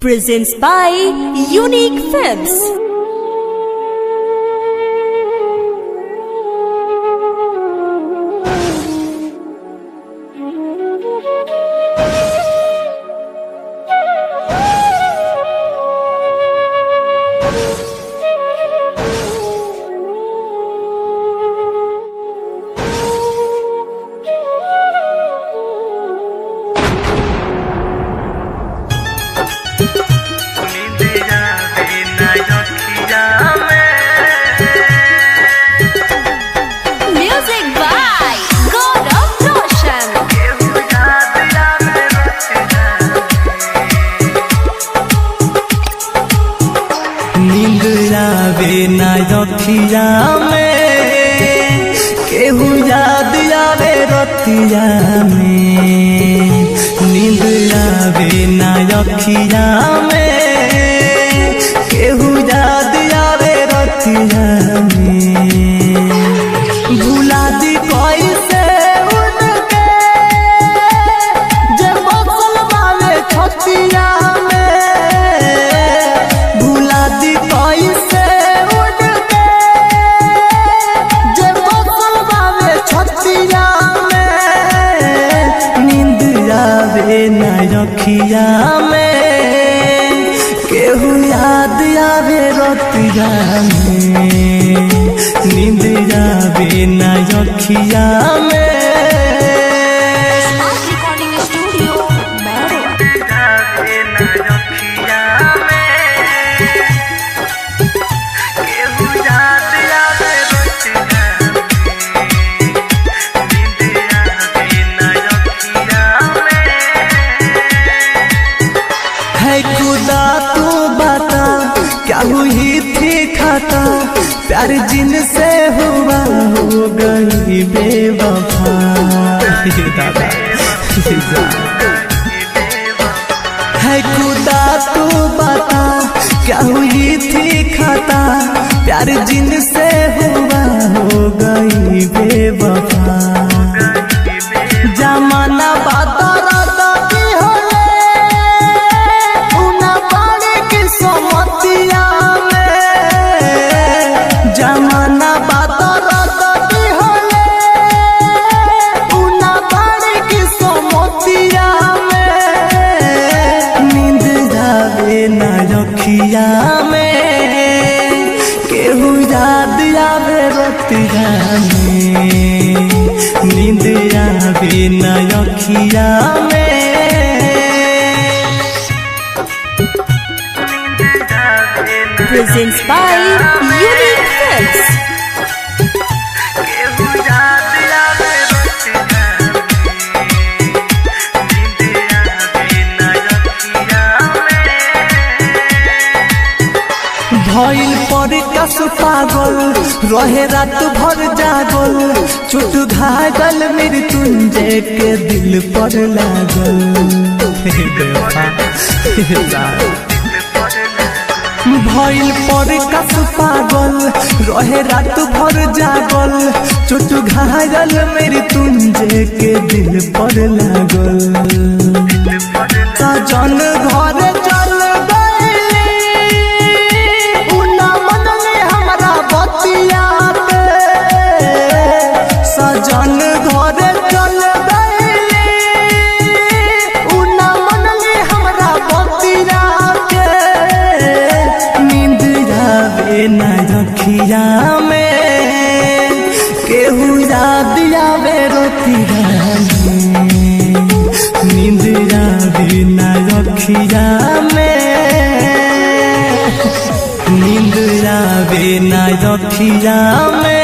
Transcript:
presents by Unique Films. Music by Gaurav Roshan. नींद आवे ना रतिया में, केहू याद आवे रतिया में। नींद आवे ना रतिया में, केहू याद आवे रतिया में। भुला दी कैसे उनके जे बसल वाले छतिया में। भुला दी कैसे उनके जे बसल वाले छतिया में। नींद आवे ना रखिया में, केहू याद आवे रतिया में। नींद आवे ना रखिया में। Recording Studio, Mehro. है खुदा तू बता, क्या हुई थी खाता। प्यार जिनसे हुआ हो गई बेवफा। दादा है खुदा तू बता, क्या हुई थी खाता। प्यार जिनसे हुआ हो गई बेवफा। जमाना बदलता की होले, उना पानी की समतिया में। जमाना बदलता की होले, उना पानी की समतिया में। नींद आवे ना रखिया में, केहू याद आवे रतिया में। नींद आवे ना रखिया में। Presents by Unique Films. भइल पर कस पागल, रहे रात भर जागल। चोट घायल मृत्युंजय के दिल पर लागल। भइल पर कस पागल, रहे रात भर जागल। चोट घायल मृत्युंजय के दिल पर लागल। सजन घर चल गइली, उना मन में हमरा बतिया पे। सजन घर चल गइली, उना मन में हमरा बतिया के। नींद आवे ना रखिया में, केहू याद आवे रतिया में। नींद आवे ना रखिया में। नींद आवे ना रखिया में।